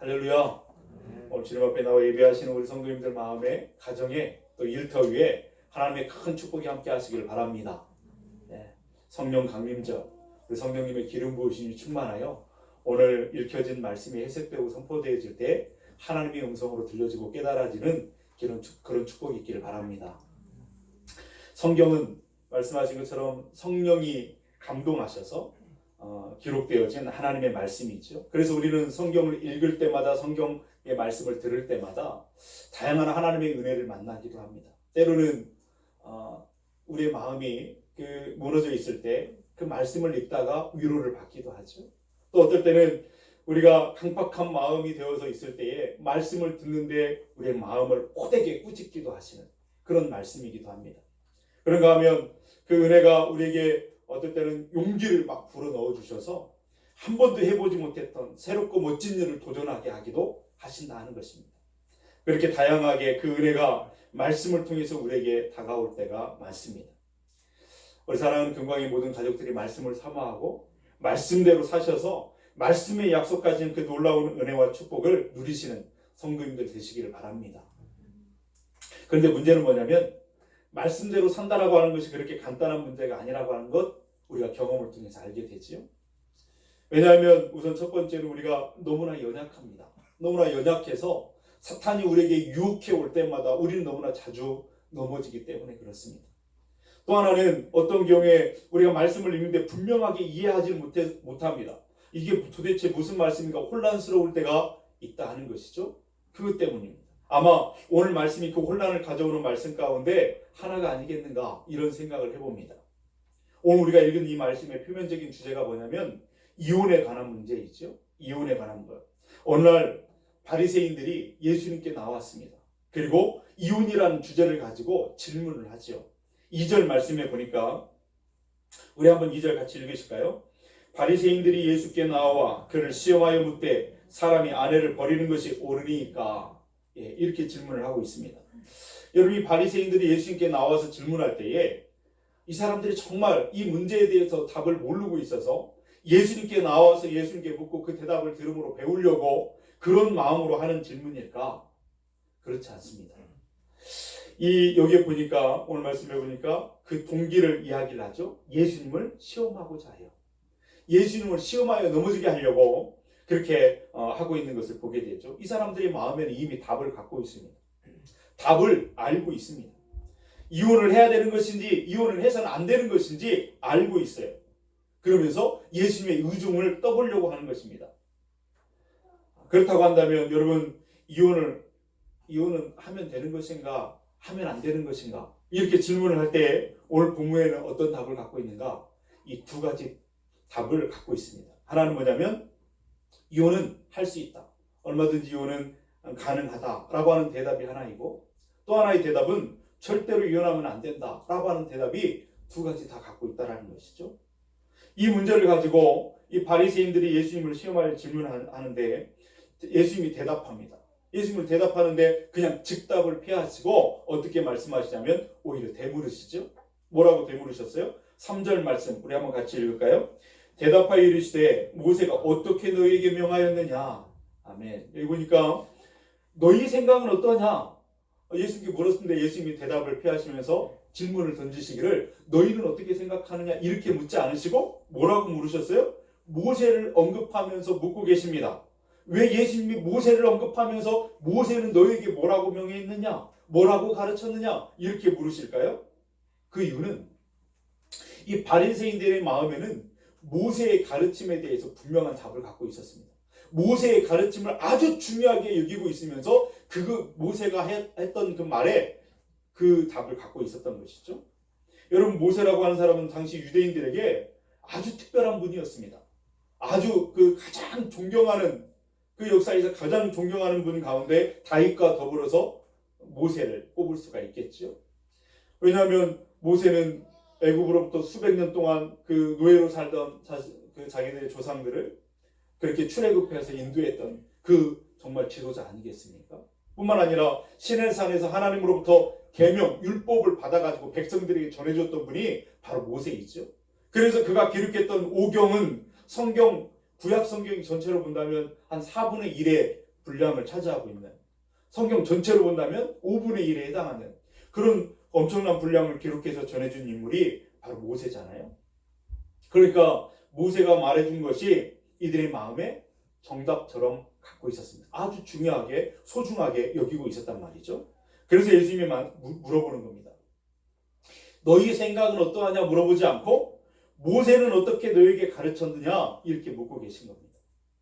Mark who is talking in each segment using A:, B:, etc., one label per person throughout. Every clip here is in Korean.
A: 할렐루야. 오늘 주님 앞에 나와 예배하시는 우리 성도님들 마음에, 가정에, 또 일터 위에 하나님의 큰 축복이 함께 하시길 바랍니다. 네. 성령 강림절, 우리 성령님의 기름 부으심이 충만하여 오늘 읽혀진 말씀이 해석되고 선포되어질 때 하나님의 음성으로 들려지고 깨달아지는 그런 축복이 있기를 바랍니다. 성경은 말씀하신 것처럼 성령이 감동하셔서 기록되어진 하나님의 말씀이죠. 그래서 우리는 성경을 읽을 때마다, 성경의 말씀을 들을 때마다 다양한 하나님의 은혜를 만나기도 합니다. 때로는 우리의 마음이 무너져 있을 때 그 말씀을 읽다가 위로를 받기도 하죠. 또 어떨 때는 우리가 강팍한 마음이 되어서 있을 때에 말씀을 듣는데 우리의 마음을 호되게 꾸짖기도 하시는 그런 말씀이기도 합니다. 그런가 하면 그 은혜가 우리에게 어떨 때는 용기를 막 불어 넣어 주셔서 한 번도 해보지 못했던 새롭고 멋진 일을 도전하게 하기도 하신다 하는 것입니다. 그렇게 다양하게 그 은혜가 말씀을 통해서 우리에게 다가올 때가 많습니다. 우리 사랑하는 금광의 모든 가족들이 말씀을 사모하고 말씀대로 사셔서 말씀의 약속하신 그 놀라운 은혜와 축복을 누리시는 성도님들 되시기를 바랍니다. 그런데 문제는 뭐냐면 말씀대로 산다라고 하는 것이 그렇게 간단한 문제가 아니라고 하는 것 우리가 경험을 통해서 알게 되지요. 왜냐하면 우선 첫 번째로 우리가 너무나 연약합니다. 너무나 연약해서 사탄이 우리에게 유혹해 올 때마다 우리는 너무나 자주 넘어지기 때문에 그렇습니다. 또 하나는 어떤 경우에 우리가 말씀을 읽는데 분명하게 이해하지 못합니다. 이게 도대체 무슨 말씀인가 혼란스러울 때가 있다 하는 것이죠. 그것 때문입니다. 아마 오늘 말씀이 그 혼란을 가져오는 말씀 가운데 하나가 아니겠는가 이런 생각을 해봅니다. 오늘 우리가 읽은 이 말씀의 표면적인 주제가 뭐냐면 이혼에 관한 문제이죠. 이혼에 관한 것. 어느 날 바리새인들이 예수님께 나왔습니다. 그리고 이혼이라는 주제를 가지고 질문을 하죠. 2절 말씀에 보니까 우리 한번 2절 같이 읽으실까요? 바리새인들이 예수께 나와 그를 시험하여 묻되 사람이 아내를 버리는 것이 옳으니까 이렇게 질문을 하고 있습니다. 여러분 이 바리새인들이 예수님께 나와서 질문할 때에 이 사람들이 정말 이 문제에 대해서 답을 모르고 있어서 예수님께 나와서 예수님께 묻고 그 대답을 들음으로 배우려고 그런 마음으로 하는 질문일까? 그렇지 않습니다. 여기에 보니까 오늘 말씀해 보니까 그 동기를 이야기를 하죠. 예수님을 시험하고자 해요. 예수님을 시험하여 넘어지게 하려고 그렇게 하고 있는 것을 보게 되죠. 이 사람들의 마음에는 이미 답을 갖고 있습니다. 답을 알고 있습니다. 이혼을 해야 되는 것인지 이혼을 해서는 안 되는 것인지 알고 있어요. 그러면서 예수님의 의중을 떠보려고 하는 것입니다. 그렇다고 한다면 여러분 이혼은 하면 되는 것인가 하면 안 되는 것인가 이렇게 질문을 할 때 오늘 본문에는 어떤 답을 갖고 있는가? 이 두 가지 답을 갖고 있습니다. 하나는 뭐냐면 이혼은 할 수 있다. 얼마든지 이혼은 가능하다라고 하는 대답이 하나이고 또 하나의 대답은 절대로 이혼하면 안 된다라고 하는 대답이 두 가지 다 갖고 있다라는 것이죠. 이 문제를 가지고 이 바리새인들이 예수님을 시험하여 질문하는데 예수님이 대답합니다. 예수님을 대답하는데 그냥 즉답을 피하시고 어떻게 말씀하시냐면 오히려 되물으시죠. 뭐라고 되물으셨어요? 3절 말씀 우리 한번 같이 읽을까요? 대답하여 이르시되 모세가 어떻게 너희에게 명하였느냐. 아멘. 여기 보니까 너희 생각은 어떠냐? 예수님께 물었는데 예수님이 대답을 피하시면서 질문을 던지시기를 너희는 어떻게 생각하느냐 이렇게 묻지 않으시고 뭐라고 물으셨어요? 모세를 언급하면서 묻고 계십니다. 왜 예수님이 모세를 언급하면서 모세는 너희에게 뭐라고 명했느냐? 뭐라고 가르쳤느냐? 이렇게 물으실까요? 그 이유는 이 바리새인들의 마음에는 모세의 가르침에 대해서 분명한 답을 갖고 있었습니다. 모세의 가르침을 아주 중요하게 여기고 있으면서 그 모세가 했던 그 말에 그 답을 갖고 있었던 것이죠. 여러분 모세라고 하는 사람은 당시 유대인들에게 아주 특별한 분이었습니다. 아주 가장 존경하는 그 역사에서 가장 존경하는 분 가운데 다윗과 더불어서 모세를 꼽을 수가 있겠죠. 왜냐하면 모세는 애굽으로부터 수백 년 동안 그 노예로 살던 자기들의 조상들을 그렇게 출애굽해서 인도했던 그 정말 지도자 아니겠습니까? 뿐만 아니라 시내산에서 하나님으로부터 계명, 율법을 받아가지고 백성들에게 전해줬던 분이 바로 모세이죠. 그래서 그가 기록했던 오경은 구약 성경 전체로 본다면 한 4분의 1의 분량을 차지하고 있는, 성경 전체로 본다면 5분의 1에 해당하는 그런 엄청난 분량을 기록해서 전해준 인물이 바로 모세잖아요. 그러니까 모세가 말해준 것이 이들의 마음에 정답처럼 갖고 있었습니다. 아주 중요하게 소중하게 여기고 있었단 말이죠. 그래서 예수님이 물어보는 겁니다. 너희 생각은 어떠하냐 물어보지 않고 모세는 어떻게 너에게 가르쳤느냐 이렇게 묻고 계신 겁니다.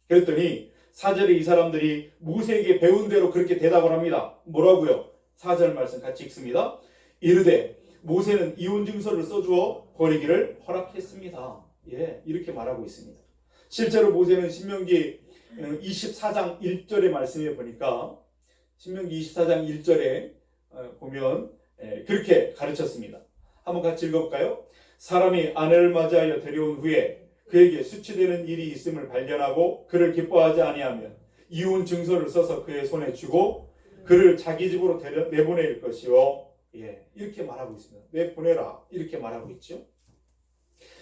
A: 그랬더니 4절에 이 사람들이 모세에게 배운 대로 그렇게 대답을 합니다. 뭐라고요? 4절 말씀 같이 읽습니다. 이르되 모세는 이혼 증서를 써주어 버리기를 허락했습니다. 예, 이렇게 말하고 있습니다. 실제로 모세는 신명기 24장 1절의 말씀에 보니까 신명기 24장 1절에 보면 그렇게 가르쳤습니다. 한번 같이 읽어볼까요? 사람이 아내를 맞이하여 데려온 후에 그에게 수치되는 일이 있음을 발견하고 그를 기뻐하지 아니하면 이혼 증서를 써서 그의 손에 주고 그를 자기 집으로 내보낼 것이요. 예, 이렇게 말하고 있습니다. 내보내라 이렇게 말하고 있죠.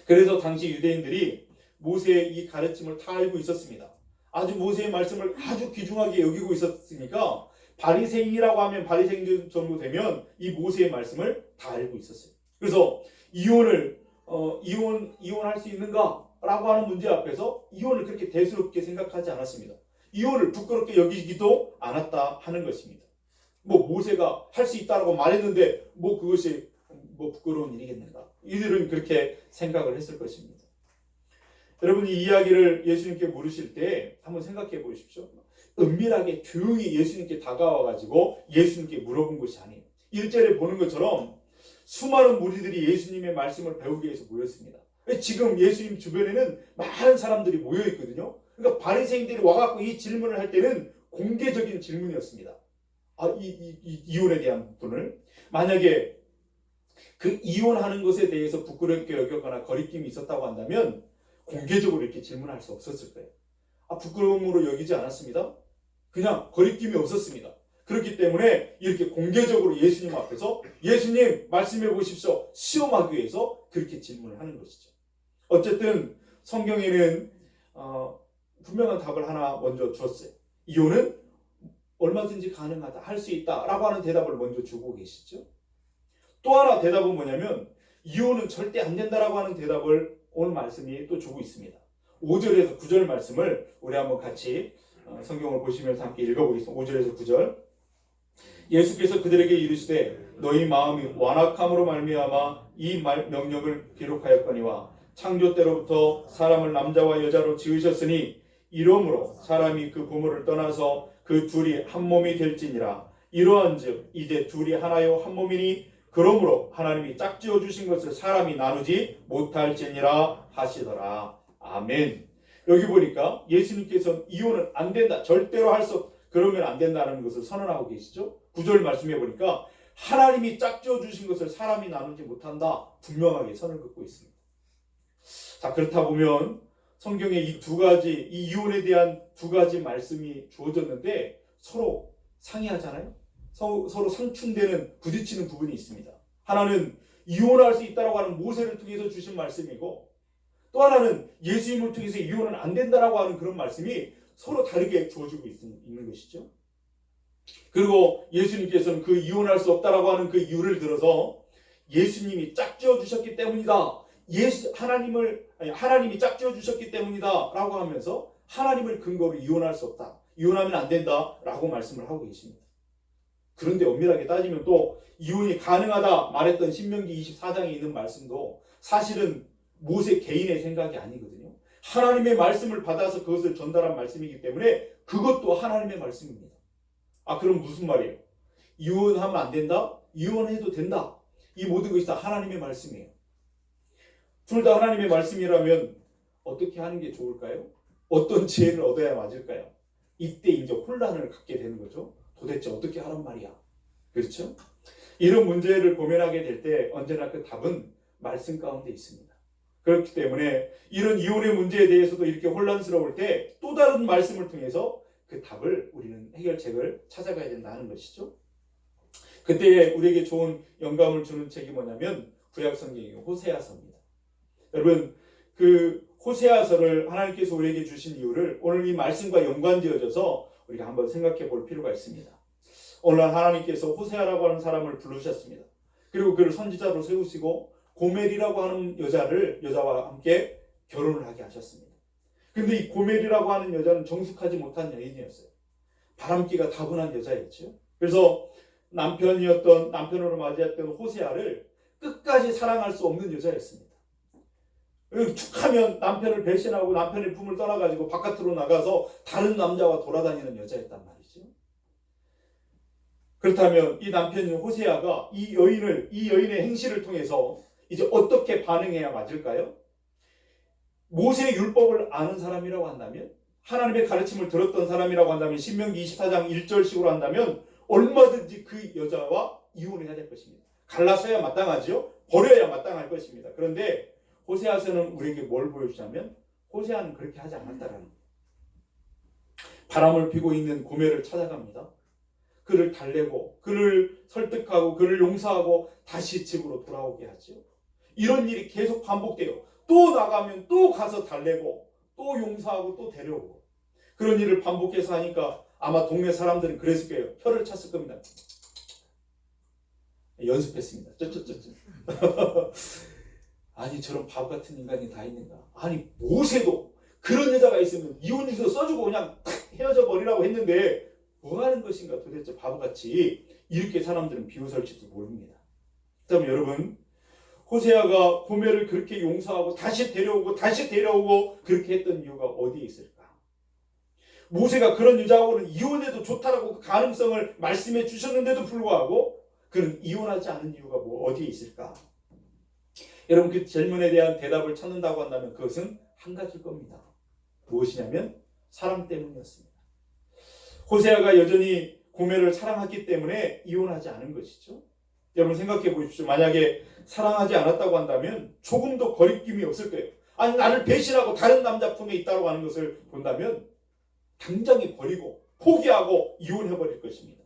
A: 그래서 당시 유대인들이 모세의 이 가르침을 다 알고 있었습니다. 아주 모세의 말씀을 아주 귀중하게 여기고 있었으니까 바리새인이라고 하면 바리새인 정도 되면 이 모세의 말씀을 다 알고 있었어요. 그래서 이혼할 수 있는가라고 하는 문제 앞에서 이혼을 그렇게 대수롭게 생각하지 않았습니다. 이혼을 부끄럽게 여기기도 않았다 하는 것입니다. 모세가 할 수 있다라고 말했는데 그것이 부끄러운 일이겠는가? 이들은 그렇게 생각을 했을 것입니다. 여러분 이 이야기를 예수님께 물으실 때 한번 생각해 보십시오. 은밀하게 조용히 예수님께 다가와가지고 예수님께 물어본 것이 아니에요. 1절에 보는 것처럼 수많은 무리들이 예수님의 말씀을 배우기 위해서 모였습니다. 지금 예수님 주변에는 많은 사람들이 모여 있거든요. 그러니까 바리새인들이 와갖고 이 질문을 할 때는 공개적인 질문이었습니다. 이혼에 대한 부분을 만약에 그 이혼하는 것에 대해서 부끄럽게 여겼거나 거리낌이 있었다고 한다면 공개적으로 이렇게 질문할 수 없었을 거예요. 부끄러움으로 여기지 않았습니다. 그냥 거리낌이 없었습니다. 그렇기 때문에 이렇게 공개적으로 예수님 앞에서 예수님 말씀해 보십시오. 시험하기 위해서 그렇게 질문을 하는 것이죠. 어쨌든 성경에는 분명한 답을 하나 먼저 줬어요. 이혼은 얼마든지 가능하다, 할 수 있다라고 하는 대답을 먼저 주고 계시죠. 또 하나 대답은 뭐냐면 이혼은 절대 안 된다라고 하는 대답을 오늘 말씀이 또 주고 있습니다. 5절에서 9절 말씀을 우리 한번 같이 성경을 보시면서 함께 읽어보겠습니다. 5절에서 9절. 예수께서 그들에게 이르시되 너희 마음이 완악함으로 말미암아 이 명령을 기록하였거니와 창조 때로부터 사람을 남자와 여자로 지으셨으니 이러므로 사람이 그 부모를 떠나서 그 둘이 한 몸이 될지니라. 이러한즉 이제 둘이 하나요 한 몸이니 그러므로 하나님이 짝지어 주신 것을 사람이 나누지 못할지니라 하시더라. 아멘. 여기 보니까 예수님께서는 이혼은 안 된다, 절대로 그러면 안 된다는 것을 선언하고 계시죠. 9절 말씀해 보니까 하나님이 짝지어 주신 것을 사람이 나누지 못한다, 분명하게 선을 긋고 있습니다. 자, 그렇다 보면 성경에 이 이혼에 대한 두 가지 말씀이 주어졌는데 서로 상이하잖아요. 서로 상충되는, 부딪히는 부분이 있습니다. 하나는 이혼할 수 있다고 하는 모세를 통해서 주신 말씀이고, 또 하나는 예수님을 통해서 이혼은 안 된다라고 하는 그런 말씀이 서로 다르게 주어지고 있는 것이죠. 그리고 예수님께서는 그 이혼할 수 없다라고 하는 그 이유를 들어서 예수님이 짝지어 주셨기 때문이다. 하나님이 짝지어 주셨기 때문이다라고 하면서 하나님을 근거로 이혼할 수 없다, 이혼하면 안 된다라고 말씀을 하고 계십니다. 그런데 엄밀하게 따지면 또 이혼이 가능하다 말했던 신명기 24장에 있는 말씀도 사실은 모세 개인의 생각이 아니거든요. 하나님의 말씀을 받아서 그것을 전달한 말씀이기 때문에 그것도 하나님의 말씀입니다. 그럼 무슨 말이에요? 이혼하면 안 된다? 이혼해도 된다. 이 모든 것이 다 하나님의 말씀이에요. 둘 다 하나님의 말씀이라면 어떻게 하는 게 좋을까요? 어떤 지혜를 얻어야 맞을까요? 이때 이제 혼란을 갖게 되는 거죠. 도대체 어떻게 하란 말이야? 그렇죠? 이런 문제를 고민하게 될 때 언제나 그 답은 말씀 가운데 있습니다. 그렇기 때문에 이런 이혼의 문제에 대해서도 이렇게 혼란스러울 때 또 다른 말씀을 통해서 그 답을 우리는 해결책을 찾아가야 된다는 것이죠. 그때 우리에게 좋은 영감을 주는 책이 뭐냐면 구약 성경의 호세아서입니다. 여러분, 그 호세아서를 하나님께서 우리에게 주신 이유를 오늘 이 말씀과 연관되어져서 우리가 한번 생각해 볼 필요가 있습니다. 오늘날 하나님께서 호세아라고 하는 사람을 부르셨습니다. 그리고 그를 선지자로 세우시고 고멜이라고 하는 여자와 함께 결혼을 하게 하셨습니다. 근데 이 고멜이라고 하는 여자는 정숙하지 못한 여인이었어요. 바람기가 다분한 여자였죠. 그래서 남편으로 맞이했던 호세아를 끝까지 사랑할 수 없는 여자였습니다. 툭하면 남편을 배신하고 남편의 품을 떠나가지고 바깥으로 나가서 다른 남자와 돌아다니는 여자였단 말이죠. 그렇다면 이 남편인 호세아가 이 여인의 행실을 통해서 이제 어떻게 반응해야 맞을까요? 모세의 율법을 아는 사람이라고 한다면, 하나님의 가르침을 들었던 사람이라고 한다면, 신명기 24장 1절식으로 한다면 얼마든지 그 여자와 이혼해야 될 것입니다. 갈라서야 마땅하죠. 버려야 마땅할 것입니다. 그런데 호세아서는 우리에게 뭘 보여주냐면 호세아는 그렇게 하지 않았다라는 거예요. 바람을 피고 있는 고멜을 찾아갑니다. 그를 달래고 그를 설득하고 그를 용서하고 다시 집으로 돌아오게 하죠. 이런 일이 계속 반복돼요. 또 나가면 또 가서 달래고 또 용서하고 또 데려오고, 그런 일을 반복해서 하니까 아마 동네 사람들은 그랬을 거예요. 혀를 찼을 겁니다. 연습했습니다. 아니 저런 바보 같은 인간이 다 있는가. 아니 모세도 그런 여자가 있으면 이혼유서 써주고 그냥 헤어져 버리라고 했는데 뭐 하는 것인가 도대체 바보같이, 이렇게 사람들은 비웃을지도 모릅니다. 그렇다면 여러분, 호세아가 고멜을 그렇게 용서하고 다시 데려오고 그렇게 했던 이유가 어디에 있을까? 모세가 그런 여자하고는 이혼해도 좋다라고 그 가능성을 말씀해 주셨는데도 불구하고 그는 이혼하지 않은 이유가 어디에 있을까? 여러분, 그 질문에 대한 대답을 찾는다고 한다면 그것은 한 가지일 겁니다. 무엇이냐면 사랑 때문이었습니다. 호세아가 여전히 고멜을 사랑했기 때문에 이혼하지 않은 것이죠. 여러분 생각해 보십시오. 만약에 사랑하지 않았다고 한다면 조금도 거리낌이 없을 거예요. 아니 나를 배신하고 다른 남자 품에 있다고 하는 것을 본다면 당장에 버리고 포기하고 이혼해버릴 것입니다.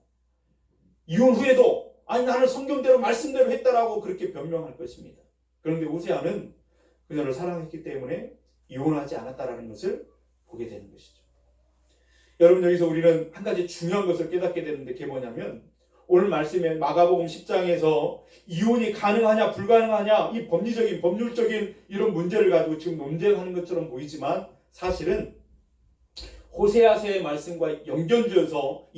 A: 이혼 후에도 아니 나는 성경대로 말씀대로 했다라고 그렇게 변명할 것입니다. 그런데 호세아는 그녀를 사랑했기 때문에 이혼하지 않았다라는 것을 보게 되는 것이죠. 여러분, 여기서 우리는 한 가지 중요한 것을 깨닫게 되는데 그게 뭐냐면, 오늘 말씀에 마가복음 10장에서 이혼이 가능하냐 불가능하냐 이 법률적인 이런 문제를 가지고 지금 논쟁하는 것처럼 보이지만 사실은 호세아서의 말씀과 연결지어서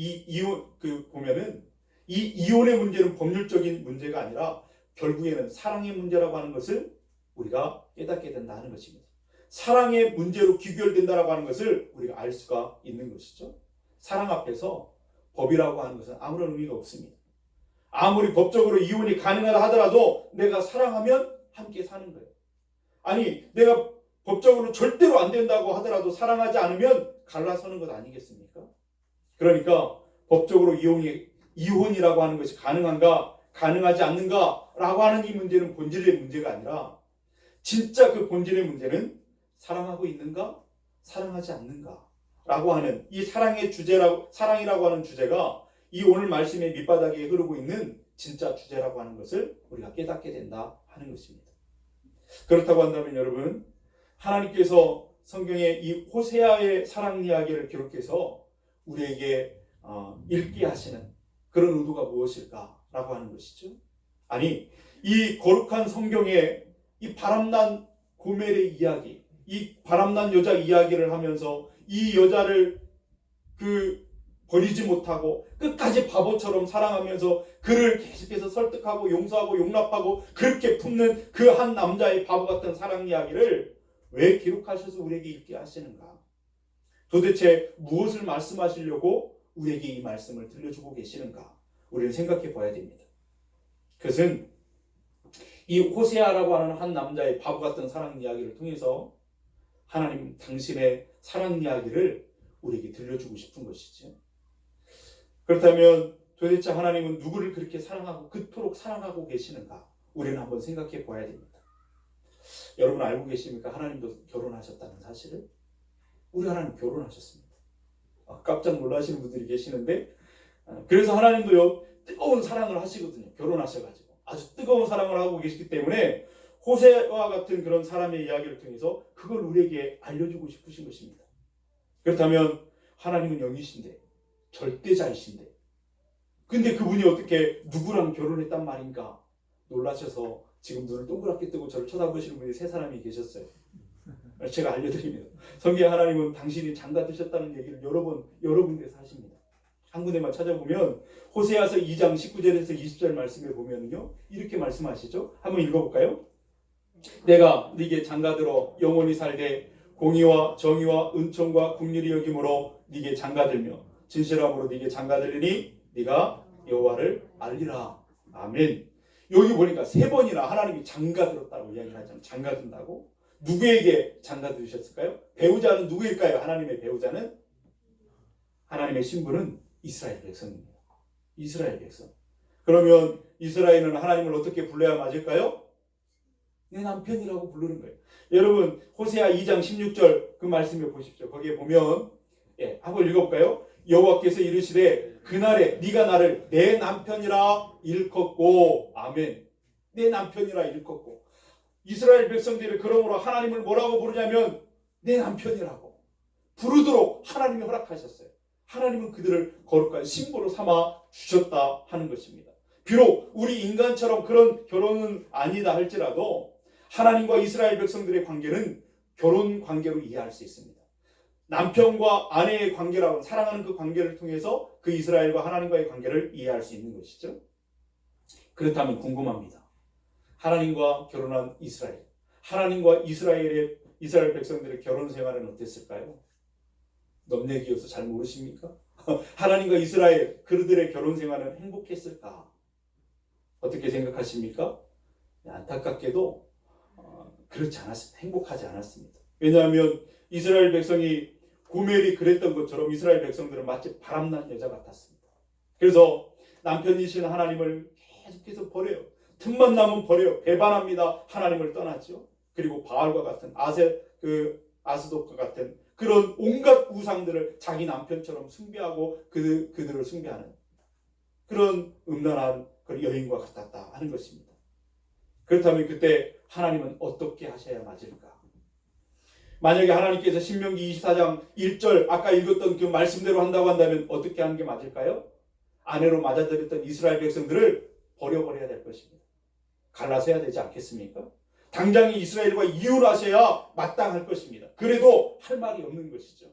A: 보면은 이 이혼의 문제는 법률적인 문제가 아니라 결국에는 사랑의 문제라고 하는 것을 우리가 깨닫게 된다는 것입니다. 사랑의 문제로 귀결된다라고 하는 것을 우리가 알 수가 있는 것이죠. 사랑 앞에서 법이라고 하는 것은 아무런 의미가 없습니다. 아무리 법적으로 이혼이 가능하다 하더라도 내가 사랑하면 함께 사는 거예요. 아니 내가 법적으로 절대로 안 된다고 하더라도 사랑하지 않으면 갈라서는 것 아니겠습니까? 그러니까 법적으로 이혼이라고 하는 것이 가능한가 가능하지 않는가 라고 하는 이 문제는 본질의 문제가 아니라 진짜 그 본질의 문제는 사랑하고 있는가 사랑하지 않는가 라고 하는 이 사랑이라고 하는 주제가 이 오늘 말씀의 밑바닥에 흐르고 있는 진짜 주제라고 하는 것을 우리가 깨닫게 된다 하는 것입니다. 그렇다고 한다면 여러분, 하나님께서 성경에 이 호세아의 사랑 이야기를 기록해서 우리에게 읽게 하시는 그런 의도가 무엇일까라고 하는 것이죠. 아니 이 거룩한 성경에 이 바람난 고멜의 이야기, 이 바람난 여자 이야기를 하면서 이 여자를 버리지 못하고 끝까지 바보처럼 사랑하면서 그를 계속해서 설득하고 용서하고 용납하고 그렇게 품는 그 한 남자의 바보 같은 사랑 이야기를 왜 기록하셔서 우리에게 읽게 하시는가? 도대체 무엇을 말씀하시려고 우리에게 이 말씀을 들려주고 계시는가? 우리는 생각해 봐야 됩니다. 그것은 이 호세아라고 하는 한 남자의 바보 같은 사랑 이야기를 통해서 하나님 당신의 사랑 이야기를 우리에게 들려주고 싶은 것이죠. 그렇다면 도대체 하나님은 누구를 그렇게 사랑하고 그토록 사랑하고 계시는가? 우리는 한번 생각해 봐야 됩니다. 여러분 알고 계십니까? 하나님도 결혼하셨다는 사실을? 우리 하나님 결혼하셨습니다. 깜짝 놀라시는 분들이 계시는데 그래서 하나님도요 뜨거운 사랑을 하시거든요. 결혼하셔가지고 아주 뜨거운 사랑을 하고 계시기 때문에 호세와 같은 그런 사람의 이야기를 통해서 그걸 우리에게 알려주고 싶으신 것입니다. 그렇다면 하나님은 영이신데 절대자이신데. 근데 그분이 어떻게 누구랑 결혼했단 말인가 놀라셔서 지금 눈을 동그랗게 뜨고 저를 쳐다보시는 분이 세 사람이 계셨어요. 제가 알려드립니다. 성경에 하나님은 당신이 장가드셨다는 얘기를 여러 군데서 하십니다. 한 군데만 찾아보면 호세아서 2장 19절에서 20절 말씀에 보면요 이렇게 말씀하시죠. 한번 읽어볼까요? 내가 네게 장가들어 영원히 살되 공의와 정의와 은총과 긍휼이 여김으로 네게 장가들며 진실함으로 네게 장가들리니 네가 여호와를 알리라. 아멘. 여기 보니까 세 번이나 하나님이 장가들었다고 이야기를 하잖아요. 장가든다고. 누구에게 장가들으셨을까요? 배우자는 누구일까요? 하나님의 배우자는 하나님의 신부는 이스라엘 백성입니다. 이스라엘 백성. 그러면 이스라엘은 하나님을 어떻게 불러야 맞을까요? 내 남편이라고 부르는 거예요. 여러분 호세아 2장 16절 그 말씀을 보십시오. 거기에 보면 한번 읽어볼까요? 여호와께서 이르시되 그날에 네가 나를 내 남편이라 일컫고 아멘. 내 남편이라 일컫고. 이스라엘 백성들이 그러므로 하나님을 뭐라고 부르냐면 내 남편이라고 부르도록 하나님이 허락하셨어요. 하나님은 그들을 거룩한 신부로 삼아 주셨다 하는 것입니다. 비록 우리 인간처럼 그런 결혼은 아니다 할지라도 하나님과 이스라엘 백성들의 관계는 결혼 관계로 이해할 수 있습니다. 남편과 아내의 관계라고 사랑하는 그 관계를 통해서 그 이스라엘과 하나님과의 관계를 이해할 수 있는 것이죠. 그렇다면 궁금합니다. 하나님과 결혼한 이스라엘, 하나님과 이스라엘 백성들의 결혼 생활은 어땠을까요? 넘내기여서 잘 모르십니까? 하나님과 이스라엘 그들의 결혼 생활은 행복했을까? 어떻게 생각하십니까? 안타깝게도 그렇지 않았습니다. 행복하지 않았습니다. 왜냐하면 이스라엘 백성이 고멜이 그랬던 것처럼 이스라엘 백성들은 마치 바람난 여자 같았습니다. 그래서 남편이신 하나님을 계속해서 버려요. 틈만 나면 버려요. 배반합니다. 하나님을 떠났죠. 그리고 바알과 같은 아스돗과 같은 그런 온갖 우상들을 자기 남편처럼 숭배하고 그들을 숭배하는 그런 음란한 여인과 같았다 하는 것입니다. 그렇다면 그때 하나님은 어떻게 하셔야 맞을까? 만약에 하나님께서 신명기 24장 1절 아까 읽었던 그 말씀대로 한다고 한다면 어떻게 하는 게 맞을까요? 아내로 맞아들였던 이스라엘 백성들을 버려버려야 될 것입니다. 갈라서야 되지 않겠습니까? 당장 이스라엘과 이혼하셔야 마땅할 것입니다. 그래도 할 말이 없는 것이죠.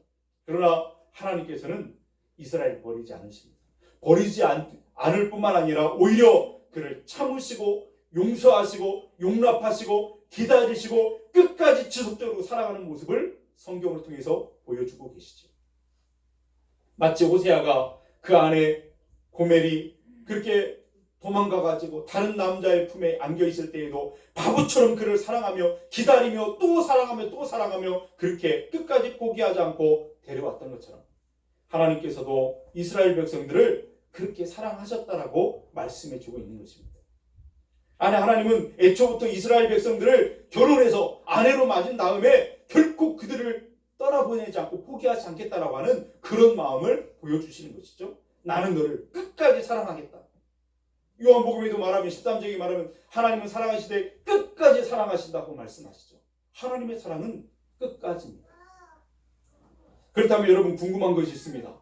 A: 그러나 하나님께서는 이스라엘을 버리지 않으십니다. 버리지 않을 뿐만 아니라 오히려 그를 참으시고 용서하시고 용납하시고 기다리시고 끝까지 지속적으로 살아가는 모습을 성경을 통해서 보여주고 계시죠. 마치 호세아가 그 아내 고멜이 그렇게 도망가가지고 다른 남자의 품에 안겨있을 때에도 바보처럼 그를 사랑하며 기다리며 또 사랑하며 또 사랑하며 그렇게 끝까지 포기하지 않고 데려왔던 것처럼 하나님께서도 이스라엘 백성들을 그렇게 사랑하셨다라고 말씀해주고 있는 것입니다. 하나님은 애초부터 이스라엘 백성들을 결혼해서 아내로 맞은 다음에 결코 그들을 떠나보내지 않고 포기하지 않겠다라고 하는 그런 마음을 보여주시는 것이죠. 나는 너를 끝까지 사랑하겠다. 요한복음에도 말하면 13장에 말하면 하나님은 사랑하시되 끝까지 사랑하신다고 말씀하시죠. 하나님의 사랑은 끝까지입니다. 그렇다면 여러분 궁금한 것이 있습니다.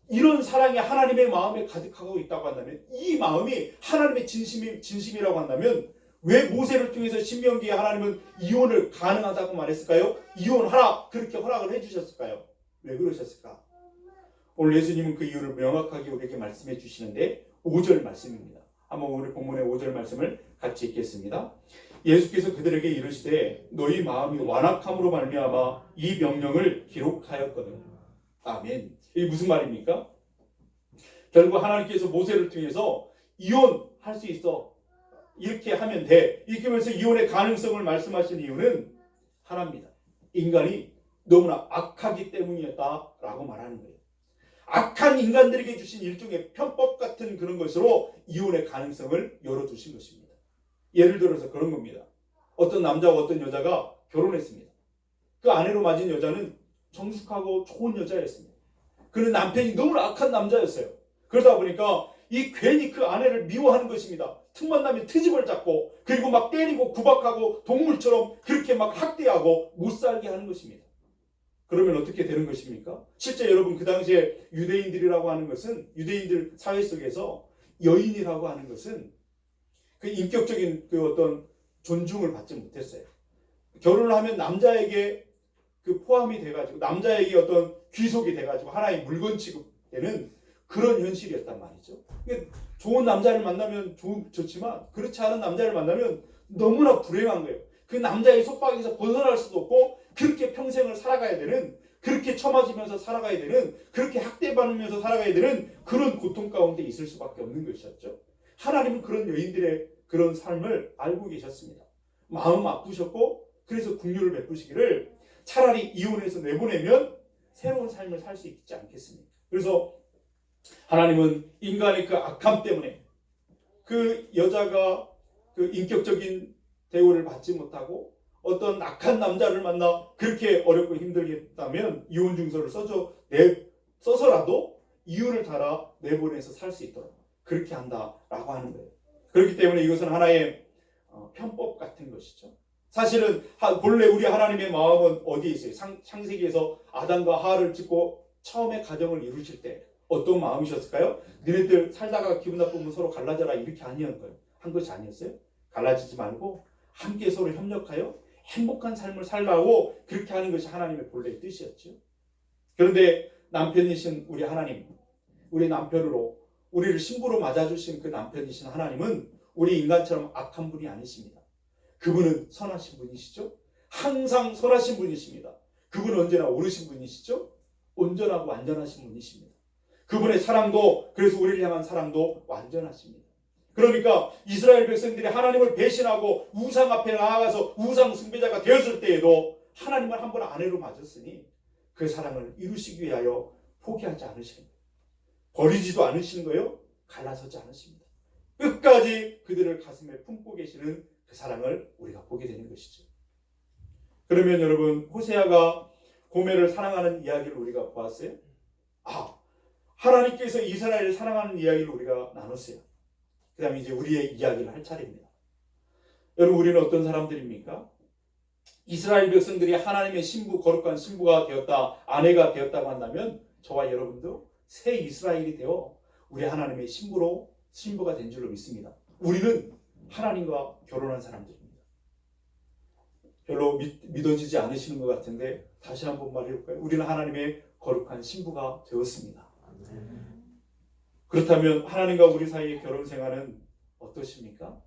A: 이런 사랑이 하나님의 마음에 가득하고 있다고 한다면 이 마음이 하나님의 진심이라고 한다면 왜 모세를 통해서 신명기에 하나님은 이혼을 가능하다고 말했을까요? 이혼하라 그렇게 허락을 해주셨을까요? 왜 그러셨을까? 오늘 예수님은 그 이유를 명확하게 우리에게 말씀해 주시는데 5절 말씀입니다. 한번 우리 본문의 5절 말씀을 같이 읽겠습니다. 예수께서 그들에게 이르시되 너희 마음이 완악함으로 말미암아 이 명령을 기록하였거든. 아멘. 이게 무슨 말입니까? 결국 하나님께서 모세를 통해서 이혼할 수 있어. 이렇게 하면 돼. 이렇게 하면서 이혼의 가능성을 말씀하신 이유는 하나입니다. 인간이 너무나 악하기 때문이었다라고 말하는 거예요. 악한 인간들에게 주신 일종의 편법 같은 그런 것으로 이혼의 가능성을 열어두신 것입니다. 예를 들어서 그런 겁니다. 어떤 남자와 어떤 여자가 결혼했습니다. 그 아내로 맞은 여자는 정숙하고 좋은 여자였습니다. 그는 남편이 너무나 악한 남자였어요. 그러다 보니까 괜히 그 아내를 미워하는 것입니다. 틈만 나면 트집을 잡고 그리고 막 때리고 구박하고 동물처럼 그렇게 막 학대하고 못 살게 하는 것입니다. 그러면 어떻게 되는 것입니까? 실제 여러분 그 당시에 유대인들이라고 하는 것은 유대인들 사회 속에서 여인이라고 하는 것은 그 인격적인 그 어떤 존중을 받지 못했어요. 결혼을 하면 남자에게 그 포함이 돼가지고 남자에게 어떤 귀속이 돼가지고 하나의 물건 취급되는 그런 현실이었단 말이죠. 좋은 남자를 만나면 좋지만 그렇지 않은 남자를 만나면 너무나 불행한 거예요. 그 남자의 속박에서 벗어날 수도 없고 그렇게 평생을 살아가야 되는, 그렇게 처맞으면서 살아가야 되는, 그렇게 학대받으면서 살아가야 되는 그런 고통 가운데 있을 수밖에 없는 것이었죠. 하나님은 그런 여인들의 그런 삶을 알고 계셨습니다. 마음 아프셨고 그래서 긍휼을 베푸시기를 차라리 이혼해서 내보내면 새로운 삶을 살 수 있지 않겠습니까? 그래서 하나님은 인간의 그 악함 때문에 그 여자가 그 인격적인 대우를 받지 못하고 어떤 악한 남자를 만나 그렇게 어렵고 힘들겠다면 이혼 증서를 써서라도 이혼을 달아 내보내서 살 수 있도록 그렇게 한다라고 하는 거예요. 그렇기 때문에 이것은 하나의 편법 같은 것이죠. 사실은 본래 우리 하나님의 마음은 어디에 있어요? 창세기에서 아담과 하와를 짓고 처음에 가정을 이루실 때 어떤 마음이셨을까요? 너네들 살다가 기분 나쁘면 서로 갈라져라 이렇게 한 것이 아니었어요? 갈라지지 말고 함께 서로 협력하여 행복한 삶을 살라고 그렇게 하는 것이 하나님의 본래의 뜻이었죠. 그런데 남편이신 우리 하나님, 우리 남편으로 우리를 신부로 맞아주신 그 남편이신 하나님은 우리 인간처럼 악한 분이 아니십니다. 그분은 선하신 분이시죠. 항상 선하신 분이십니다. 그분은 언제나 옳으신 분이시죠. 온전하고 완전하신 분이십니다. 그분의 사랑도, 그래서 우리를 향한 사랑도 완전하십니다. 그러니까 이스라엘 백성들이 하나님을 배신하고 우상 앞에 나아가서 우상 숭배자가 되었을 때에도 하나님을 한 번 아내로 맞았으니 그 사랑을 이루시기 위하여 포기하지 않으시는 거예요. 버리지도 않으시는 거예요. 갈라서지 않으십니다. 끝까지 그들을 가슴에 품고 계시는 그 사랑을 우리가 보게 되는 것이죠. 그러면 여러분, 호세아가 고멜을 사랑하는 이야기를 우리가 보았어요. 하나님께서 이스라엘을 사랑하는 이야기를 우리가 나눴어요. 그 다음에 이제 우리의 이야기를 할 차례입니다. 여러분, 우리는 어떤 사람들입니까? 이스라엘 백성들이 하나님의 신부, 거룩한 신부가 되었다, 아내가 되었다고 한다면 저와 여러분도 새 이스라엘이 되어 우리 하나님의 신부가 된 줄로 믿습니다. 우리는 하나님과 결혼한 사람들입니다. 별로 믿어지지 않으시는 것 같은데 다시 한번 말해볼까요? 우리는 하나님의 거룩한 신부가 되었습니다. 그렇다면 하나님과 우리 사이의 결혼 생활은 어떠십니까?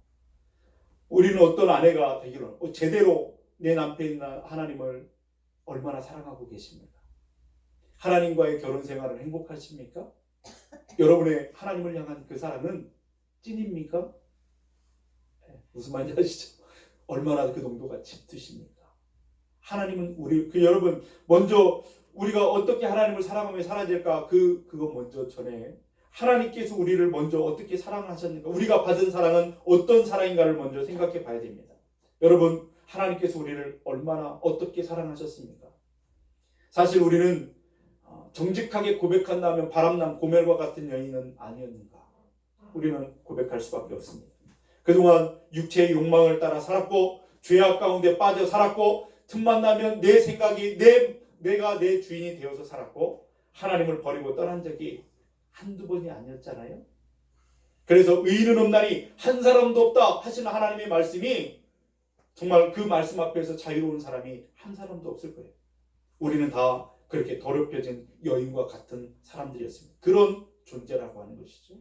A: 우리는 어떤 아내가 되기를, 제대로 내 남편인 하나님을 얼마나 사랑하고 계십니까? 하나님과의 결혼 생활은 행복하십니까? 여러분의 하나님을 향한 그 사랑은 찐입니까? 무슨 말인지 아시죠? 얼마나 그 농도가 짙으십니까? 하나님은 여러분, 먼저 우리가 어떻게 하나님을 사랑하며 살아야 될까? 그거 먼저 전에 하나님께서 우리를 먼저 어떻게 사랑하셨는가? 우리가 받은 사랑은 어떤 사랑인가를 먼저 생각해 봐야 됩니다. 여러분, 하나님께서 우리를 얼마나 어떻게 사랑하셨습니까? 사실 우리는 정직하게 고백한다면 바람난 고멜과 같은 여인은 아니었는가? 우리는 고백할 수밖에 없습니다. 그동안 육체의 욕망을 따라 살았고 죄악 가운데 빠져 살았고 틈만 나면 내 생각이 내가 내 주인이 되어서 살았고 하나님을 버리고 떠난 적이 한두 번이 아니었잖아요. 그래서 의인은 없나니 한 사람도 없다 하시는 하나님의 말씀이 정말 그 말씀 앞에서 자유로운 사람이 한 사람도 없을 거예요. 우리는 다 그렇게 더럽혀진 여인과 같은 사람들이었습니다. 그런 존재라고 하는 것이죠.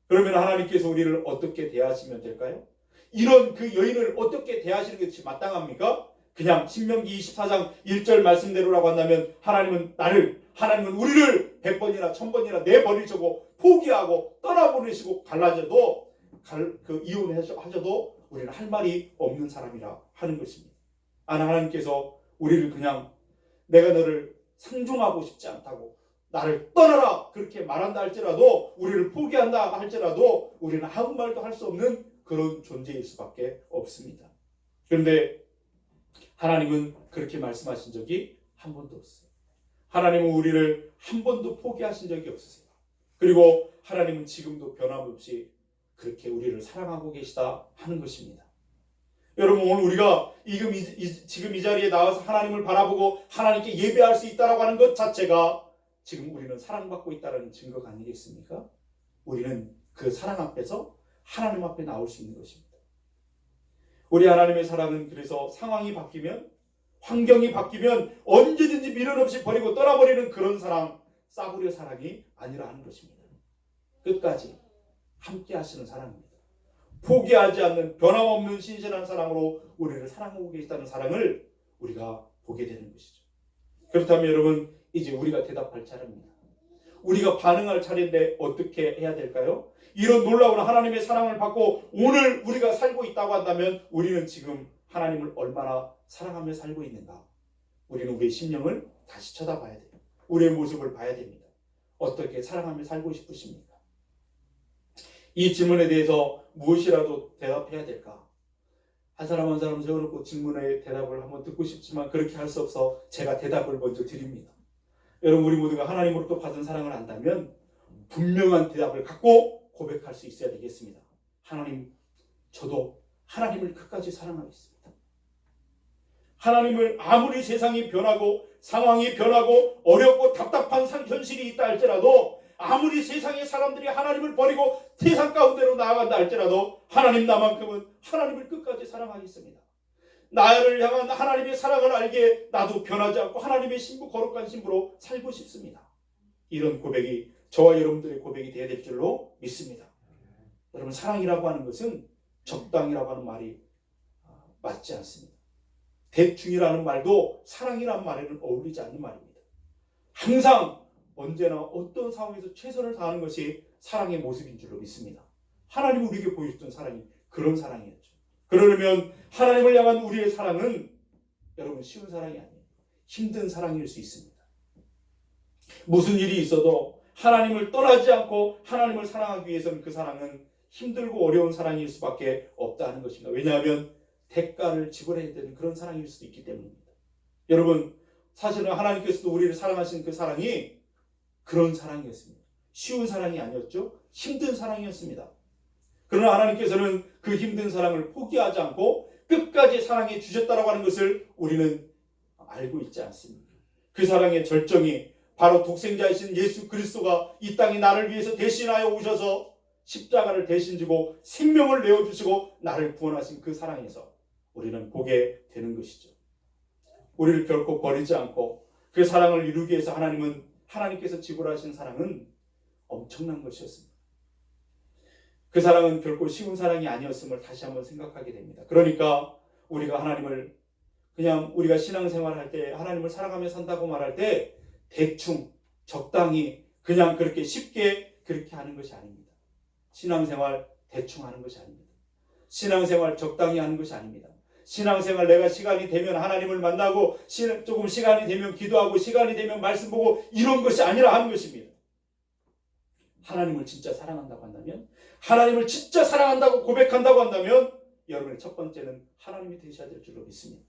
A: 그러면 하나님께서 우리를 어떻게 대하시면 될까요? 이런 그 여인을 어떻게 대하시는 것이 마땅합니까? 그냥 신명기 24장 1절 말씀대로라고 한다면 하나님은 우리를 100번이나 1000번이나 내버리시고 포기하고 떠나보내시고 갈라져도 이혼하셔도 우리는 할 말이 없는 사람이라 하는 것입니다. 하나님께서 우리를 그냥 내가 너를 상종하고 싶지 않다고 나를 떠나라 그렇게 말한다 할지라도 우리를 포기한다 할지라도 우리는 아무 말도 할 수 없는 그런 존재일 수밖에 없습니다. 그런데 하나님은 그렇게 말씀하신 적이 한 번도 없어요. 하나님은 우리를 한 번도 포기하신 적이 없으세요. 그리고 하나님은 지금도 변함없이 그렇게 우리를 사랑하고 계시다 하는 것입니다. 여러분 오늘 우리가 지금 이 자리에 나와서 하나님을 바라보고 하나님께 예배할 수 있다라고 하는 것 자체가 지금 우리는 사랑받고 있다는 증거가 아니겠습니까? 우리는 그 사랑 앞에서 하나님 앞에 나올 수 있는 것입니다. 우리 하나님의 사랑은 그래서 상황이 바뀌면, 환경이 바뀌면 언제든지 미련 없이 버리고 떠나버리는 그런 사랑, 싸구려 사랑이 아니라 하는 것입니다. 끝까지 함께 하시는 사랑입니다. 포기하지 않는 변함없는 신실한 사랑으로 우리를 사랑하고 계시다는 사랑을 우리가 보게 되는 것이죠. 그렇다면 여러분, 이제 우리가 대답할 차례입니다. 우리가 반응할 차례인데 어떻게 해야 될까요? 이런 놀라운 하나님의 사랑을 받고 오늘 우리가 살고 있다고 한다면 우리는 지금 하나님을 얼마나 사랑하며 살고 있는가? 우리는 우리의 심령을 다시 쳐다봐야 돼요. 우리의 모습을 봐야 됩니다. 어떻게 사랑하며 살고 싶으십니까? 이 질문에 대해서 무엇이라도 대답해야 될까? 한 사람 한 사람 세워놓고 질문에 대답을 한번 듣고 싶지만 그렇게 할 수 없어 제가 대답을 먼저 드립니다. 여러분, 우리 모두가 하나님으로부터 받은 사랑을 안다면 분명한 대답을 갖고 고백할 수 있어야 되겠습니다. 하나님, 저도 하나님을 끝까지 사랑하겠습니다. 하나님을 아무리 세상이 변하고 상황이 변하고 어렵고 답답한 현실이 있다 할지라도, 아무리 세상의 사람들이 하나님을 버리고 세상 가운데로 나아간다 할지라도 하나님 나만큼은 하나님을 끝까지 사랑하겠습니다. 나를 향한 하나님의 사랑을 알게 나도 변하지 않고 하나님의 신부, 거룩한 신부로 살고 싶습니다. 이런 고백이 저와 여러분들의 고백이 되어야 될 줄로 믿습니다. 여러분, 사랑이라고 하는 것은 적당이라고 하는 말이 맞지 않습니다. 대충이라는 말도 사랑이라는 말에는 어울리지 않는 말입니다. 항상 언제나 어떤 상황에서 최선을 다하는 것이 사랑의 모습인 줄로 믿습니다. 하나님이 우리에게 보여줬던 사랑이 그런 사랑이었죠. 그러려면 하나님을 향한 우리의 사랑은 여러분 쉬운 사랑이 아니에요. 힘든 사랑일 수 있습니다. 무슨 일이 있어도 하나님을 떠나지 않고 하나님을 사랑하기 위해서는 그 사랑은 힘들고 어려운 사랑일 수밖에 없다는 것입니다. 왜냐하면 대가를 지불해야 되는 그런 사랑일 수도 있기 때문입니다. 여러분, 사실은 하나님께서도 우리를 사랑하신 그 사랑이 그런 사랑이었습니다. 쉬운 사랑이 아니었죠. 힘든 사랑이었습니다. 그러나 하나님께서는 그 힘든 사랑을 포기하지 않고 끝까지 사랑해 주셨다라고 하는 것을 우리는 알고 있지 않습니까? 그 사랑의 절정이 바로 독생자이신 예수 그리스도가 이 땅에 나를 위해서 대신하여 오셔서 십자가를 대신 지고 생명을 내어주시고 나를 구원하신 그 사랑에서 우리는 보게 되는 것이죠. 우리를 결코 버리지 않고 그 사랑을 이루기 위해서 하나님께서 지불하신 사랑은 엄청난 것이었습니다. 그 사랑은 결코 쉬운 사랑이 아니었음을 다시 한번 생각하게 됩니다. 그러니까 우리가 하나님을 그냥 우리가 신앙생활할 때 하나님을 사랑하며 산다고 말할 때 대충 적당히 그냥 그렇게 쉽게 그렇게 하는 것이 아닙니다. 신앙생활 대충 하는 것이 아닙니다. 신앙생활 적당히 하는 것이 아닙니다. 신앙생활 내가 시간이 되면 하나님을 만나고 조금 시간이 되면 기도하고 시간이 되면 말씀 보고 이런 것이 아니라 하는 것입니다. 하나님을 진짜 사랑한다고 한다면, 하나님을 진짜 사랑한다고 고백한다고 한다면 여러분의 첫 번째는 하나님이 되셔야 될 줄로 믿습니다.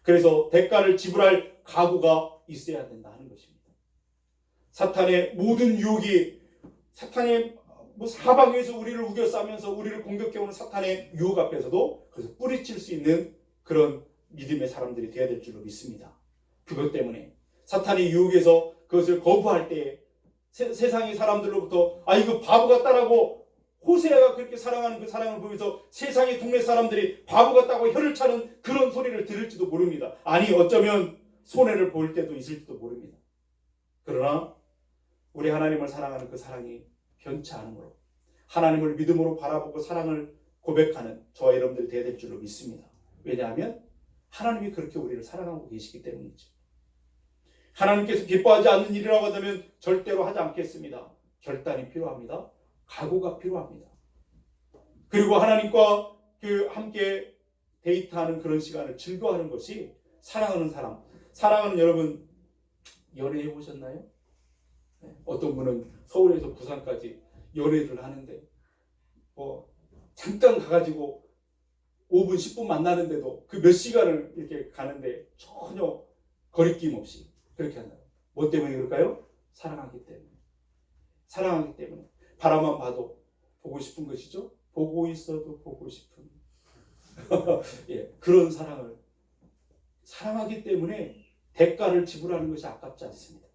A: 그래서 대가를 지불할 각오가 있어야 된다 하는 것입니다. 사탄의 모든 유혹이, 사탄의 사방에서 우리를 우겨싸면서 우리를 공격해오는 사탄의 유혹 앞에서도 그래서 뿌리칠 수 있는 그런 믿음의 사람들이 되어야 될 줄로 믿습니다. 그것 때문에 사탄의 유혹에서 그것을 거부할 때 세상의 사람들로부터 이거 바보 같다라고, 호세아가 그렇게 사랑하는 그 사랑을 보면서 세상의 동네 사람들이 바보 같다고 혀를 차는 그런 소리를 들을지도 모릅니다. 아니 어쩌면 손해를 볼 때도 있을지도 모릅니다. 그러나 우리 하나님을 사랑하는 그 사랑이 변치 않으므로 하나님을 믿음으로 바라보고 사랑을 고백하는 저와 여러분들이 되어야 될 줄로 믿습니다. 왜냐하면 하나님이 그렇게 우리를 사랑하고 계시기 때문이죠. 하나님께서 기뻐하지 않는 일이라고 한다면 절대로 하지 않겠습니다. 결단이 필요합니다. 각오가 필요합니다. 그리고 하나님과 함께 데이트하는 그런 시간을 즐거워하는 것이 사랑하는 사람. 사랑하는 여러분 연애해 보셨나요? 어떤 분은 서울에서 부산까지 연애를 하는데 잠깐 가가지고 5분 10분 만나는데도 그 몇 시간을 이렇게 가는데 전혀 거리낌 없이 그렇게 한다. 뭐 때문에 그럴까요? 사랑하기 때문에. 사랑하기 때문에. 바라만 봐도 보고 싶은 것이죠. 보고 있어도 보고 싶은. 예, 그런 사랑을 사랑하기 때문에 대가를 지불하는 것이 아깝지 않습니다.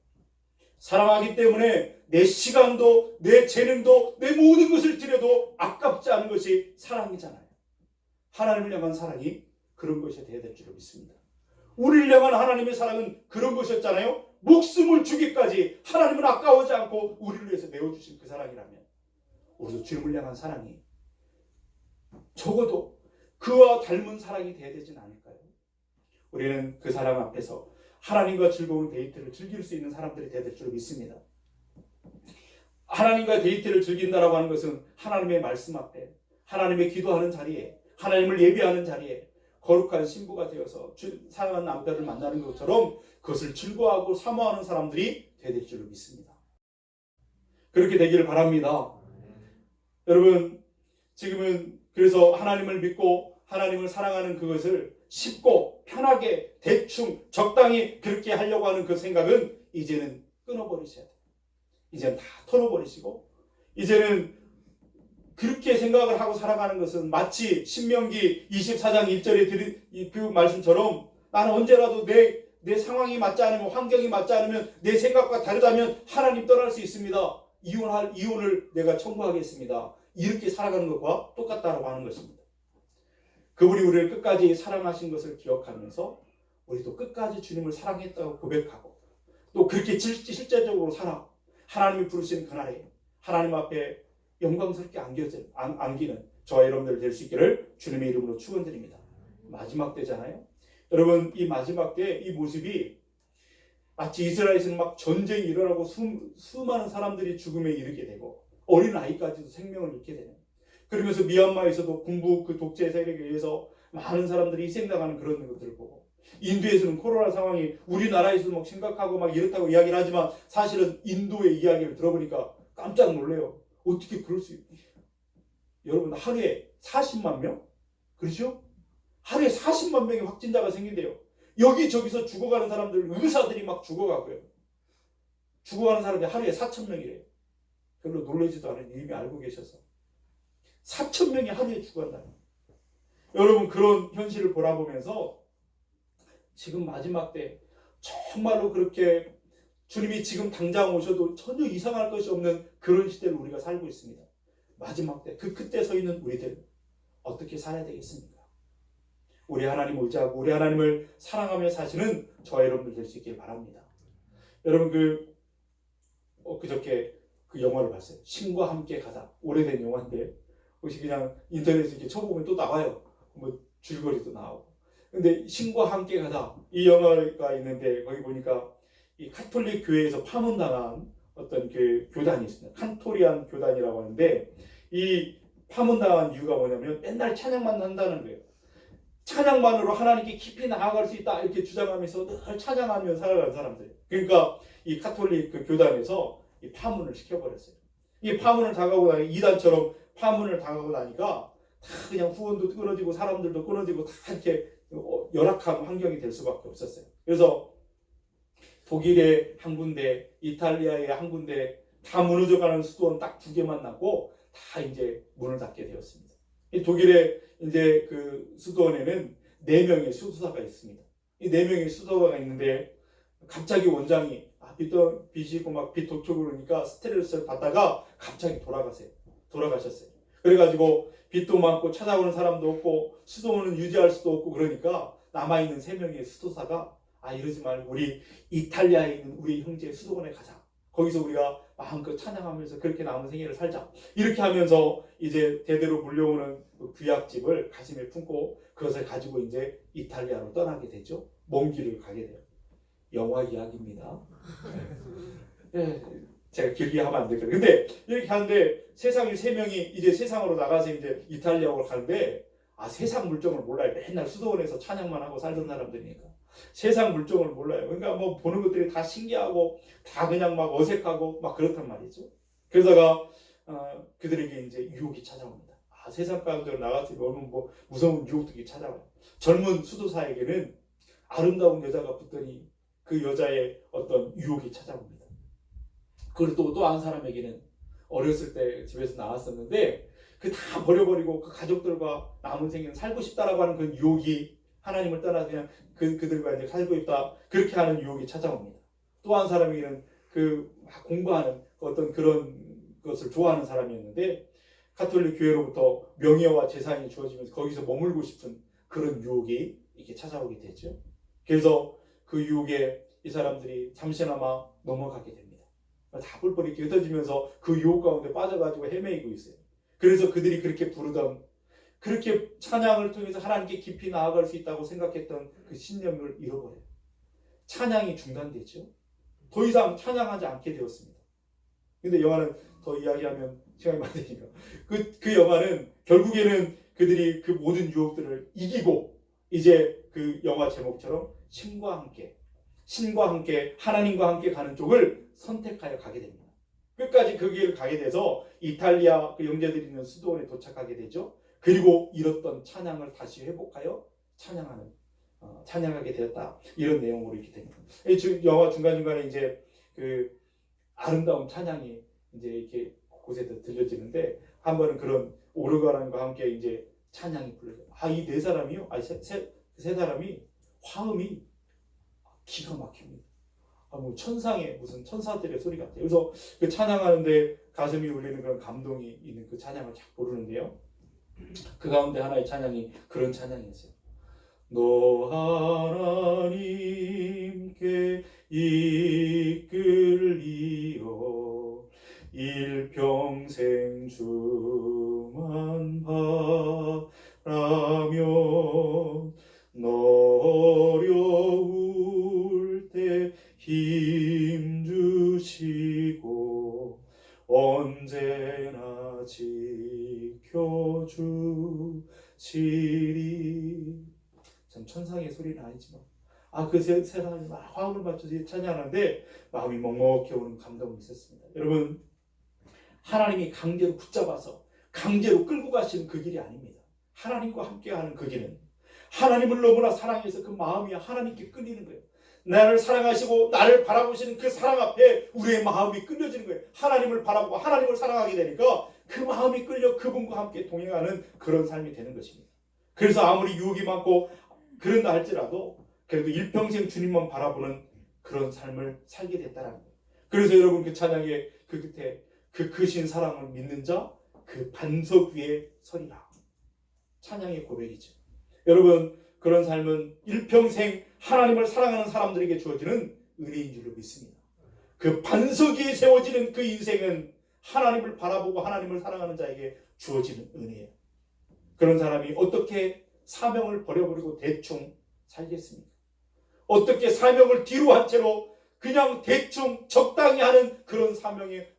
A: 사랑하기 때문에 내 시간도 내 재능도 내 모든 것을 드려도 아깝지 않은 것이 사랑이잖아요. 하나님을 향한 사랑이 그런 것이 되어야 될 줄로 믿습니다. 우리를 향한 하나님의 사랑은 그런 것이었잖아요. 목숨을 주기까지 하나님은 아까워하지 않고 우리를 위해서 내어주신 그 사랑이라면 우리도 주님을 향한 사랑이 적어도 그와 닮은 사랑이 되어야 되진 않을까요? 우리는 그 사랑 앞에서 하나님과 즐거운 데이트를 즐길 수 있는 사람들이 되어야 될 줄로 믿습니다. 하나님과 데이트를 즐긴다라고 하는 것은 하나님의 말씀 앞에, 하나님의 기도하는 자리에, 하나님을 예배하는 자리에 거룩한 신부가 되어서 사랑하는 남편을 만나는 것처럼 그것을 즐거워하고 사모하는 사람들이 되어야 될 줄로 믿습니다. 그렇게 되기를 바랍니다. 여러분, 지금은 그래서 하나님을 믿고 하나님을 사랑하는 그것을 쉽고 편하게 대충 적당히 그렇게 하려고 하는 그 생각은 이제는 끊어버리셔야 돼요. 이제는 다 털어버리시고 이제는 그렇게 생각을 하고 살아가는 것은 마치 신명기 24장 1절에 드린 그 말씀처럼 나는 언제라도 내 상황이 맞지 않으면 환경이 맞지 않으면 내 생각과 다르다면 하나님 떠날 수 있습니다. 이혼을 내가 청구하겠습니다. 이렇게 살아가는 것과 똑같다라고 하는 것입니다. 그분이 우리를 끝까지 사랑하신 것을 기억하면서 우리도 끝까지 주님을 사랑했다고 고백하고 또 그렇게 실제적으로 살아 하나님이 부르신 그날에 하나님 앞에 영광스럽게 안기는 저와 여러분들 될 수 있기를 주님의 이름으로 축원드립니다. 마지막 때잖아요. 여러분, 이 마지막 때 이 모습이 마치 이스라엘에서는 막 전쟁이 일어나고 수많은 사람들이 죽음에 이르게 되고 어린 아이까지도 생명을 잃게 되는, 그러면서 미얀마에서도 군부 그 독재 세력에 의해서 많은 사람들이 희생당하는 그런 것들을 보고, 인도에서는 코로나 상황이 우리나라에서도 막 심각하고 막 이렇다고 이야기를 하지만 사실은 인도의 이야기를 들어보니까 깜짝 놀래요. 어떻게 그럴 수 있지? 여러분, 하루에 40만 명? 그렇죠? 하루에 40만 명의 확진자가 생긴대요. 여기저기서 죽어가는 사람들, 의사들이 막 죽어가고요. 죽어가는 사람들이 하루에 4천 명이래요. 별로 놀라지도 않은 이미 알고 계셔서 4천 명이 하루에 죽어간다. 여러분, 그런 현실을 바라보면서 지금 마지막 때 정말로 그렇게 주님이 지금 당장 오셔도 전혀 이상할 것이 없는 그런 시대를 우리가 살고 있습니다. 마지막 때 그 끝에 서 있는 우리들 어떻게 살아야 되겠습니까? 우리 하나님 의지하고 우리 하나님을 사랑하며 사시는 저와 여러분들 될 수 있길 바랍니다. 여러분, 그저께 그 영화를 봤어요. 신과 함께 가다. 오래된 영화인데 혹시 그냥 인터넷에 이렇게 쳐보면 또 나와요. 뭐 줄거리도 나오고. 근데 신과 함께 가다 이 영화가 있는데 거기 보니까 이 카톨릭 교회에서 파문당한 어떤 그 교단이 있습니다. 칸토리안 교단이라고 하는데 이 파문당한 이유가 뭐냐면 맨날 찬양만 한다는 거예요. 찬양만으로 하나님께 깊이 나아갈 수 있다 이렇게 주장하면서 늘 찬양하며 살아가는 사람들. 그러니까 이 카톨릭 그 교단에서 이 파문을 시켜버렸어요. 이 파문을 당하고 나니 이단처럼 파문을 당하고 나니까 다 그냥 후원도 끊어지고 사람들도 끊어지고 다 이렇게 열악한 환경이 될 수밖에 없었어요. 그래서 독일의 한 군데, 이탈리아의 한 군데 다 무너져가는 수도원 딱 2개만 남고 다 이제 문을 닫게 되었습니다. 이 독일의 이제 그 수도원에는 4명의 수도사가 있습니다. 이 4명의 수도사가 있는데 갑자기 원장이 빚이 있고 막 빚 독촉을 그러니까 스트레스를 받다가 갑자기 돌아가셨어요. 그래가지고 빚도 많고 찾아오는 사람도 없고 수도원은 유지할 수도 없고 그러니까 남아있는 3명의 수도사가 이러지 말고 우리 이탈리아에 있는 우리 형제 수도원에 가자. 거기서 우리가 마음껏 찬양하면서 그렇게 남은 생애를 살자. 이렇게 하면서 이제 대대로 물려오는 그 구약집을 가슴에 품고 그것을 가지고 이제 이탈리아로 떠나게 되죠. 먼 길을 가게 돼요. 영화 이야기입니다. 네, 제가 길게 하면 안 되거든요. 근데 이렇게 하는데 세상에 3명이 이제 세상으로 나가서 이제 이탈리아로 가는데 세상 물정을 몰라요. 맨날 수도원에서 찬양만 하고 살던 사람들이니까. 세상 물정을 몰라요. 그러니까 뭐 보는 것들이 다 신기하고 다 그냥 막 어색하고 막 그렇단 말이죠. 그러다가 그들에게 이제 유혹이 찾아옵니다. 세상 가운데로 나가서 너무 뭐 무서운 유혹들이 찾아와요. 젊은 수도사에게는 아름다운 여자가 붙더니 그 여자의 어떤 유혹이 찾아옵니다. 그리고 또 한 사람에게는 어렸을 때 집에서 나왔었는데 그 다 버려버리고 그 가족들과 남은 생애는 살고 싶다라고 하는 그 유혹이 하나님을 떠나서 그냥 그들과 이제 살고 있다 그렇게 하는 유혹이 찾아옵니다. 또 한 사람에게는 그 막 공부하는 어떤 그런 것을 좋아하는 사람이었는데 가톨릭 교회로부터 명예와 재산이 주어지면서 거기서 머물고 싶은 그런 유혹이 이렇게 찾아오게 되죠. 그래서 그 유혹에 이 사람들이 잠시나마 넘어가게 됩니다. 다 뿔뿔이 이렇게 흩어지면서 그 유혹 가운데 빠져가지고 헤매이고 있어요. 그래서 그들이 그렇게 부르던 그렇게 찬양을 통해서 하나님께 깊이 나아갈 수 있다고 생각했던 그 신념을 잃어버려요. 찬양이 중단되죠. 더 이상 찬양하지 않게 되었습니다. 근데 영화는 더 이야기하면 시간이 많으니까 그 영화는 결국에는 그들이 그 모든 유혹들을 이기고 이제 그 영화 제목처럼 신과 함께 하나님과 함께 가는 쪽을 선택하여 가게 됩니다. 끝까지 그 길을 가게 돼서 이탈리아 그 형제들이 있는 수도원에 도착하게 되죠. 그리고 잃었던 찬양을 다시 회복하여 찬양하게 되었다. 이런 내용으로 이렇게 됩니다. 영화 중간중간에 이제 그 아름다운 찬양이 이제 이렇게 곳곳에 들려지는데 한 번은 그런 오르가랑과 함께 이제 찬양이 불려져요. 이 네 사람이요? 세 사람이 화음이 기가 막힙니다. 뭐 천상의 무슨 천사들의 소리 같아요. 그래서 그 찬양하는데 가슴이 울리는 그런 감동이 있는 그 찬양을 쫙 부르는데요. 그 가운데 하나의 찬양이 그런 찬양이었어요. 너 하나님께 이끌리어 일평생 주만 바라며 너 어려울 때 힘주시고 언제나 지켜주시리. 참 천상의 소리는 아니지만 그 세 사람이 막 화음을 맞춰서 찬양하는데 마음이 먹먹해 오는 감동이 있었습니다. 여러분, 하나님이 강제로 붙잡아서 강제로 끌고 가시는 그 길이 아닙니다. 하나님과 함께하는 그 길은 하나님을 너무나 사랑해서 그 마음이 하나님께 끌리는 거예요. 나를 사랑하시고 나를 바라보시는 그 사랑 앞에 우리의 마음이 끌려지는 거예요. 하나님을 바라보고 하나님을 사랑하게 되니까 그 마음이 끌려 그분과 함께 동행하는 그런 삶이 되는 것입니다. 그래서 아무리 유혹이 많고 그런다 할지라도 그래도 일평생 주님만 바라보는 그런 삶을 살게 됐다는 거예요. 그래서 여러분 그 찬양의 그 끝에 그 크신 사랑을 믿는 자 그 반석 위에 서리라. 찬양의 고백이죠. 여러분, 그런 삶은 일평생 하나님을 사랑하는 사람들에게 주어지는 은혜인 줄로 믿습니다. 그 반석 위에 세워지는 그 인생은 하나님을 바라보고 하나님을 사랑하는 자에게 주어지는 은혜예요. 그런 사람이 어떻게 사명을 버려버리고 대충 살겠습니까? 어떻게 사명을 뒤로 한 채로 그냥 대충 적당히 하는 그런 사명의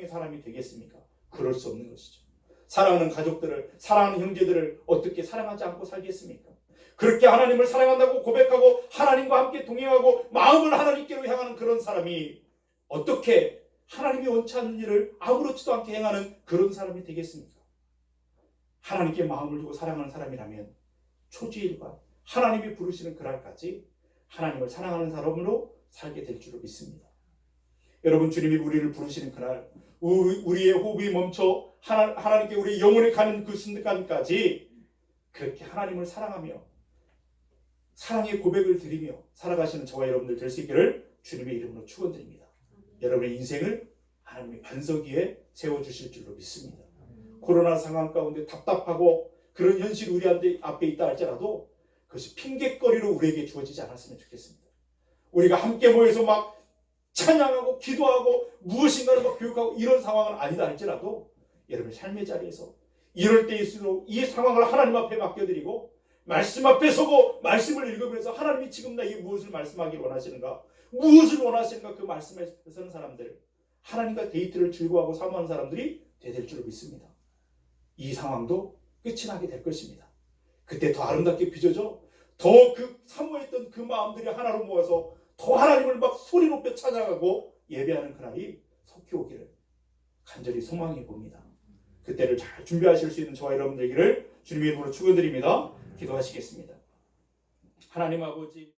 A: 사람이 되겠습니까? 그럴 수 없는 것이죠. 사랑하는 가족들을, 사랑하는 형제들을 어떻게 사랑하지 않고 살겠습니까? 그렇게 하나님을 사랑한다고 고백하고 하나님과 함께 동행하고 마음을 하나님께로 향하는 그런 사람이 어떻게 하나님이 원치 않는 일을 아무렇지도 않게 행하는 그런 사람이 되겠습니까? 하나님께 마음을 두고 사랑하는 사람이라면 초지일관 하나님이 부르시는 그날까지 하나님을 사랑하는 사람으로 살게 될 줄로 믿습니다. 여러분, 주님이 우리를 부르시는 그날 우리의 호흡이 멈춰 하나님께 우리의 영혼이 가는 그 순간까지 그렇게 하나님을 사랑하며 사랑의 고백을 드리며 살아가시는 저와 여러분들 될 수 있기를 주님의 이름으로 축원드립니다. 여러분의 인생을 하나님의 반석 위에 세워주실 줄로 믿습니다. 코로나 상황 가운데 답답하고 그런 현실이 우리 앞에 있다 할지라도 그것이 핑계거리로 우리에게 주어지지 않았으면 좋겠습니다. 우리가 함께 모여서 막 찬양하고 기도하고 무엇인가를 막 교육하고 이런 상황은 아니다 할지라도 여러분의 삶의 자리에서 이럴 때일수록 이 상황을 하나님 앞에 맡겨드리고 말씀 앞에 서고 말씀을 읽으면서 하나님이 지금 나에게 무엇을 말씀하기를 원하시는가, 무엇을 원하시는가, 그 말씀에 서는 사람들, 하나님과 데이트를 즐거워하고 사모하는 사람들이 될 줄로 믿습니다. 이 상황도 끝이 나게 될 것입니다. 그때 더 아름답게 빚어져 더 그 사모했던 그 마음들이 하나로 모아서 더 하나님을 막 소리 높여 찬양하고 예배하는 그날이 속히 오기를 간절히 소망해 봅니다. 그때를 잘 준비하실 수 있는 저와 여러분 되기를 주님의 이름으로 축원드립니다. 기도하시겠습니다. 하나님 아버지,